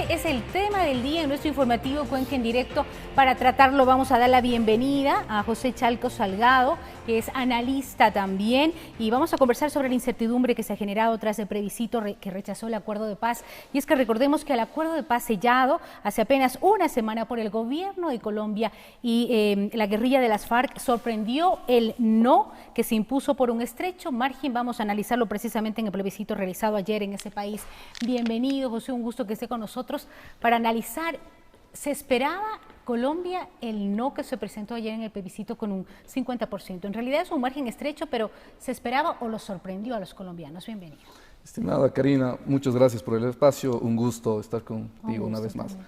Este es el tema del día en nuestro informativo Cuenca en Directo. Para tratarlo vamos a dar la bienvenida a José Chalco Salgado, que es analista también, y vamos a conversar sobre la incertidumbre que se ha generado tras el plebiscito que rechazó el acuerdo de paz. Y es que recordemos que el acuerdo de paz sellado hace apenas una semana por el gobierno de Colombia y la guerrilla de las FARC sorprendió el no que se impuso por un estrecho margen. Vamos a analizarlo precisamente en el plebiscito realizado ayer en ese país. Bienvenido, José, un gusto que esté con nosotros para analizar. ¿Se esperaba Colombia el no que se presentó ayer en el plebiscito con un 50%? En realidad es un margen estrecho, pero ¿se esperaba o lo sorprendió a los colombianos? Bienvenido. Estimada Karina, muchas gracias por el espacio, un gusto estar contigo una vez más.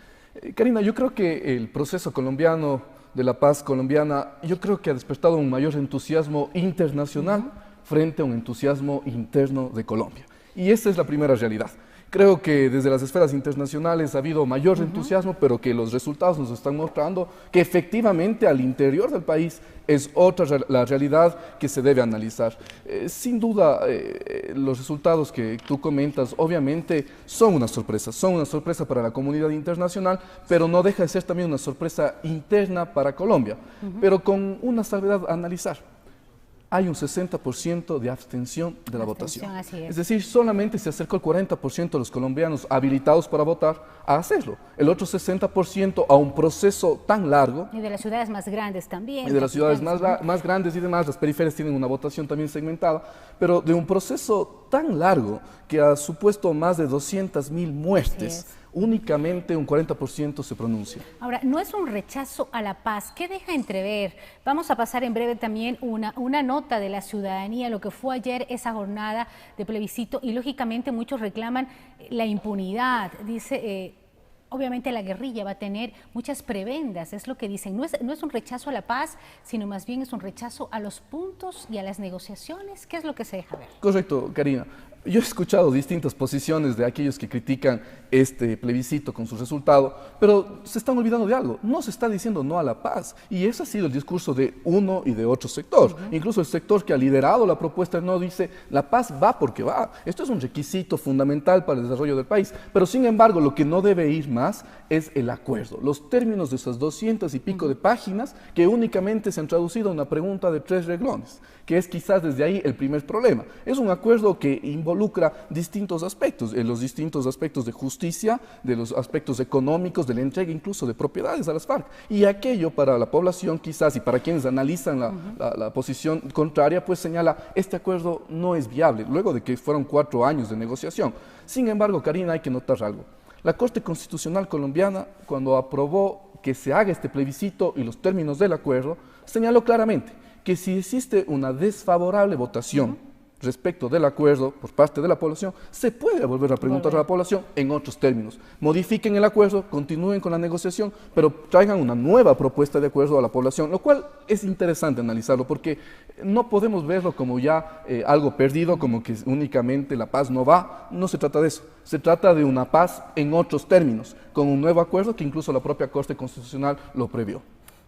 Karina, yo creo que el proceso colombiano de la paz colombiana, yo creo que ha despertado un mayor entusiasmo internacional frente a un entusiasmo interno de Colombia. Y esa es la primera realidad. Creo que desde las esferas internacionales ha habido mayor entusiasmo, pero que los resultados nos están mostrando que efectivamente al interior del país es otra la realidad que se debe analizar. Sin duda, los resultados que tú comentas obviamente son una sorpresa para la comunidad internacional, pero no deja de ser también una sorpresa interna para Colombia, pero con una salvedad a analizar. Hay un 60% de abstención de la votación. Es decir, solamente se acercó el 40% de los colombianos habilitados para votar a hacerlo. El otro 60% a un proceso tan largo. Y de las ciudades más grandes también. Y de las ciudades más grandes y demás, las periferias tienen una votación también segmentada, pero de un proceso tan largo que ha supuesto más de 200.000 muertes. Únicamente un 40% se pronuncia. Ahora, no es un rechazo a la paz. ¿Qué deja entrever? Vamos a pasar en breve también una nota de la ciudadanía, lo que fue ayer esa jornada de plebiscito, y lógicamente muchos reclaman la impunidad. Dice, obviamente la guerrilla va a tener muchas prebendas, es lo que dicen. No es un rechazo a la paz, sino más bien es un rechazo a los puntos y a las negociaciones. ¿Qué es lo que se deja ver? Correcto, Karina. Yo he escuchado distintas posiciones de aquellos que critican este plebiscito con su resultado, pero se están olvidando de algo. No se está diciendo no a la paz, y ese ha sido el discurso de uno y de otro sector. Incluso el sector que ha liderado la propuesta no dice la paz va porque va. Esto es un requisito fundamental para el desarrollo del país, pero sin embargo lo que no debe ir más es el acuerdo. Los términos de esas 200 y pico de páginas que únicamente se han traducido a una pregunta de 3 renglones, que es quizás desde ahí el primer problema. Es un acuerdo que involucra distintos aspectos, los distintos aspectos de justicia, de los aspectos económicos, de la entrega incluso de propiedades a las FARC. Y aquello para la población quizás y para quienes analizan la posición contraria, pues señala, este acuerdo no es viable, luego de que fueron 4 años de negociación. Sin embargo, Karina, hay que notar algo. La Corte Constitucional colombiana, cuando aprobó que se haga este plebiscito y los términos del acuerdo, señaló claramente que si existe una desfavorable votación respecto del acuerdo por parte de la población, se puede volver a preguntar a la población en otros términos. Modifiquen el acuerdo, continúen con la negociación, pero traigan una nueva propuesta de acuerdo a la población, lo cual es interesante analizarlo, porque no podemos verlo como ya algo perdido, como que únicamente la paz no va. No se trata de eso. Se trata de una paz en otros términos, con un nuevo acuerdo que incluso la propia Corte Constitucional lo previó.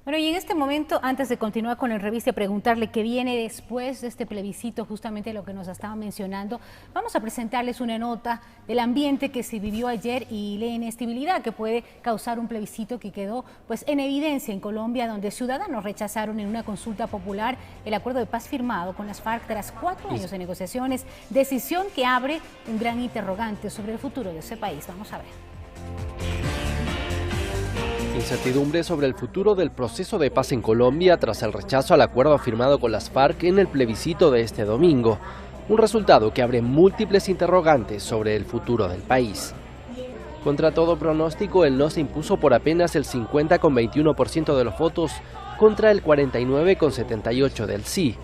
Bueno, y en este momento, antes de continuar con el reviste, preguntarle qué viene después de este plebiscito, justamente lo que nos estaba mencionando, vamos a presentarles una nota del ambiente que se vivió ayer y la inestabilidad que puede causar un plebiscito que quedó pues en evidencia en Colombia, donde ciudadanos rechazaron en una consulta popular el acuerdo de paz firmado con las FARC tras 4 años de negociaciones, decisión que abre un gran interrogante sobre el futuro de ese país. Vamos a ver. Incertidumbre sobre el futuro del proceso de paz en Colombia tras el rechazo al acuerdo firmado con las FARC en el plebiscito de este domingo. Un resultado que abre múltiples interrogantes sobre el futuro del país. Contra todo pronóstico, el no se impuso por apenas el 50,21% de los votos contra el 49,78% del sí.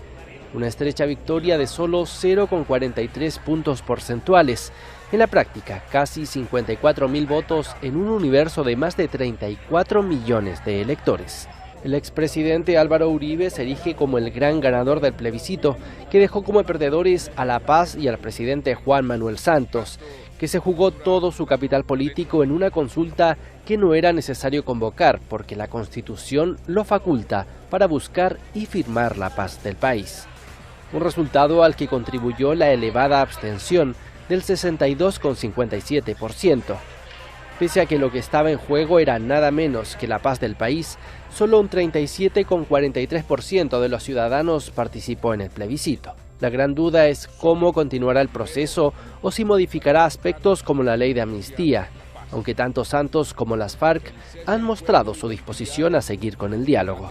Una estrecha victoria de solo 0,43 puntos porcentuales. En la práctica, casi 54.000 votos en un universo de más de 34 millones de electores. El expresidente Álvaro Uribe se erige como el gran ganador del plebiscito, que dejó como perdedores a La Paz y al presidente Juan Manuel Santos, que se jugó todo su capital político en una consulta que no era necesario convocar porque la Constitución lo faculta para buscar y firmar la paz del país. Un resultado al que contribuyó la elevada abstención del 62,57%. Pese a que lo que estaba en juego era nada menos que la paz del país, solo un 37,43% de los ciudadanos participó en el plebiscito. La gran duda es cómo continuará el proceso o si modificará aspectos como la ley de amnistía, aunque tanto Santos como las FARC han mostrado su disposición a seguir con el diálogo.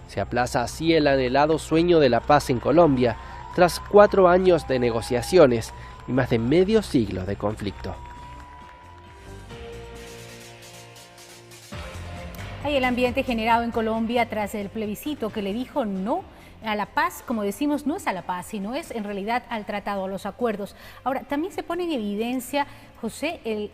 Se aplaza así el anhelado sueño de la paz en Colombia, tras 4 años de negociaciones y más de medio siglo de conflicto. Hay el ambiente generado en Colombia tras el plebiscito que le dijo no a la paz. Como decimos, no es a la paz, sino es en realidad al tratado, a los acuerdos. Ahora, también se pone en evidencia, José,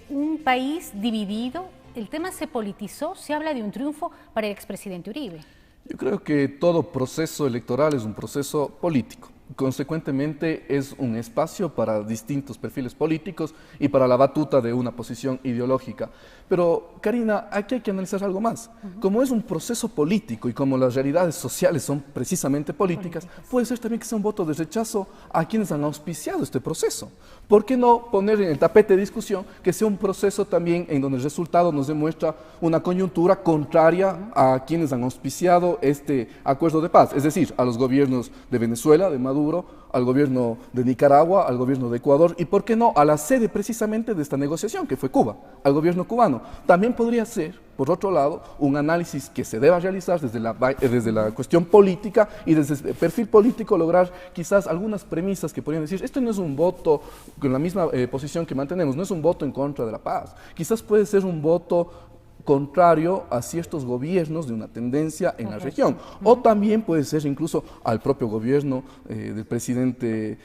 un país dividido. El tema se politizó, se habla de un triunfo para el expresidente Uribe. Yo creo que todo proceso electoral es un proceso político. Consecuentemente, es un espacio para distintos perfiles políticos y para la batuta de una posición ideológica. Pero, Karina, aquí hay que analizar algo más. Como es un proceso político y como las realidades sociales son precisamente políticas, puede ser también que sea un voto de rechazo a quienes han auspiciado este proceso. ¿Por qué no poner en el tapete de discusión que sea un proceso también en donde el resultado nos demuestra una coyuntura contraria a quienes han auspiciado este acuerdo de paz? Es decir, a los gobiernos de Venezuela, de Maduro, al gobierno de Nicaragua, al gobierno de Ecuador y, ¿por qué no?, a la sede precisamente de esta negociación, que fue Cuba, al gobierno cubano. También podría ser, por otro lado, un análisis que se deba realizar desde la cuestión política y desde el perfil político lograr quizás algunas premisas que podrían decir, esto no es un voto con la misma posición que mantenemos, no es un voto en contra de la paz, quizás puede ser un voto contrario a ciertos gobiernos de una tendencia en la región. O también puede ser incluso al propio gobierno del presidente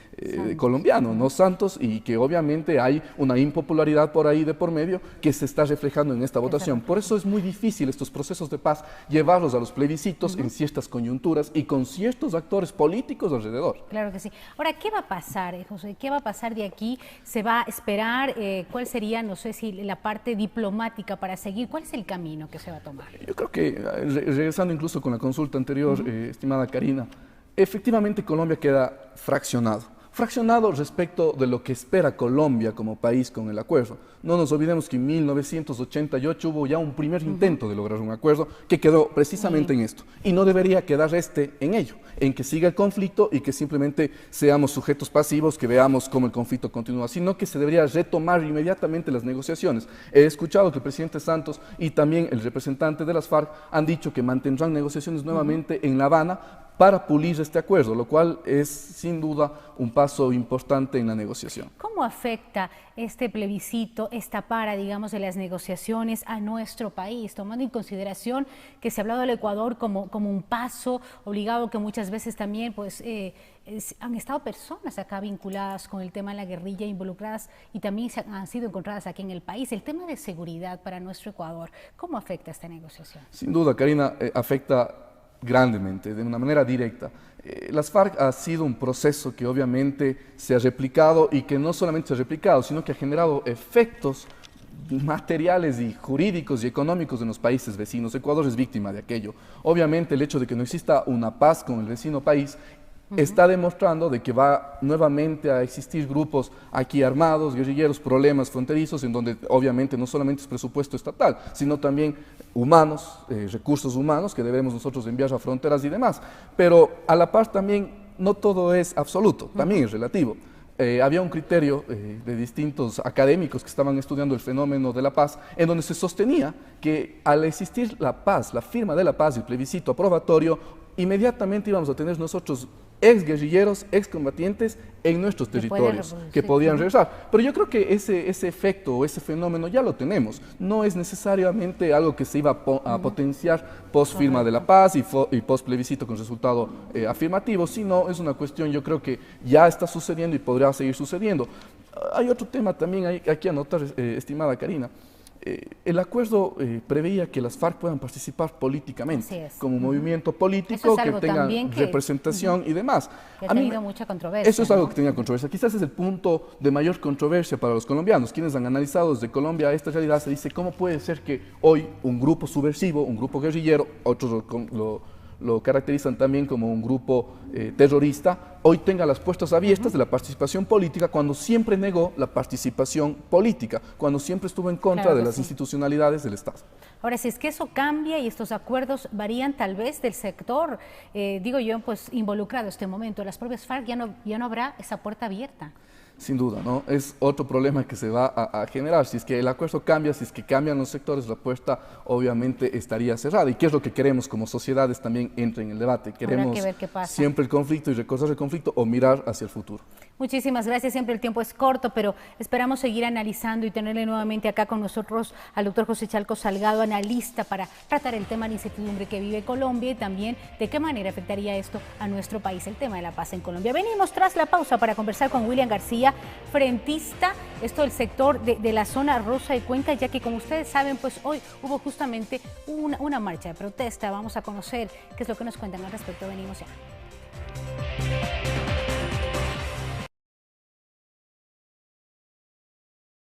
colombiano, ¿no? Santos, y que obviamente hay una impopularidad por ahí de por medio que se está reflejando en esta votación. Por eso es muy difícil estos procesos de paz llevarlos a los plebiscitos en ciertas coyunturas y con ciertos actores políticos alrededor. Claro que sí. Ahora, ¿qué va a pasar, José? ¿Qué va a pasar de aquí? ¿Se va a esperar? ¿Cuál sería, no sé si la parte diplomática para seguir? ¿Cuál es el camino que se va a tomar? Yo creo que, regresando incluso con la consulta anterior, estimada Karina, efectivamente Colombia queda fraccionado respecto de lo que espera Colombia como país con el acuerdo. No nos olvidemos que en 1988 hubo ya un primer intento de lograr un acuerdo que quedó precisamente en esto. Y no debería quedar en ello, en que siga el conflicto y que simplemente seamos sujetos pasivos, que veamos cómo el conflicto continúa, sino que se debería retomar inmediatamente las negociaciones. He escuchado que el presidente Santos y también el representante de las FARC han dicho que mantendrán negociaciones nuevamente en La Habana para pulir este acuerdo, lo cual es sin duda un paso importante en la negociación. ¿Cómo afecta este plebiscito, esta digamos, de las negociaciones a nuestro país, tomando en consideración que se ha hablado del Ecuador como un paso obligado, que muchas veces también pues, han estado personas acá vinculadas con el tema de la guerrilla, involucradas y también han sido encontradas aquí en el país? El tema de seguridad para nuestro Ecuador, ¿cómo afecta esta negociación? Sin duda, Karina, afecta grandemente, de una manera directa. Las FARC ha sido un proceso que obviamente se ha replicado y que no solamente se ha replicado, sino que ha generado efectos materiales y jurídicos y económicos en los países vecinos. Ecuador es víctima de aquello. Obviamente el hecho de que no exista una paz con el vecino país está demostrando de que va nuevamente a existir grupos aquí armados, guerrilleros, problemas fronterizos, en donde obviamente no solamente es presupuesto estatal, sino también humanos, recursos humanos que debemos nosotros enviar a fronteras y demás. Pero a la par también no todo es absoluto, también es relativo. Había un criterio de distintos académicos que estaban estudiando el fenómeno de la paz, en donde se sostenía que al existir la paz, la firma de la paz y el plebiscito aprobatorio, inmediatamente íbamos a tener nosotros ex guerrilleros, ex combatientes en nuestros territorios que podían regresar. Pero yo creo que ese efecto o ese fenómeno ya lo tenemos. No es necesariamente algo que se iba a potenciar post firma de la paz y post plebiscito con resultado afirmativo, sino es una cuestión, yo creo que ya está sucediendo y podrá seguir sucediendo. Hay otro tema también aquí a notar, estimada Karina. El acuerdo preveía que las FARC puedan participar políticamente, como movimiento político, que tengan representación y demás. Ha tenido mucha controversia. Eso es algo que tenía controversia. Quizás es el punto de mayor controversia para los colombianos. Quienes han analizado desde Colombia esta realidad se dice cómo puede ser que hoy un grupo subversivo, un grupo guerrillero, otros lo caracterizan también como un grupo terrorista, hoy tenga las puertas abiertas de la participación política cuando siempre negó la participación política, cuando siempre estuvo en contra de las institucionalidades del Estado. Ahora, si es que eso cambia y estos acuerdos varían tal vez del sector, digo yo, pues involucrado en este momento, las propias FARC ya no habrá esa puerta abierta. Sin duda, ¿no? Es otro problema que se va a generar. Si es que el acuerdo cambia, si es que cambian los sectores, la puerta obviamente estaría cerrada. ¿Y qué es lo que queremos como sociedades también entra en el debate? Queremos siempre el conflicto y recordar el conflicto o mirar hacia el futuro. Muchísimas gracias, siempre el tiempo es corto, pero esperamos seguir analizando y tenerle nuevamente acá con nosotros al doctor José Chalcos Salgado, analista, para tratar el tema de la incertidumbre que vive Colombia y también de qué manera afectaría esto a nuestro país, el tema de la paz en Colombia. Venimos tras la pausa para conversar con William García, frentista, esto del sector de la zona rosa de Cuenca, ya que como ustedes saben, pues hoy hubo justamente una marcha de protesta. Vamos a conocer qué es lo que nos cuentan al respecto. Venimos ya.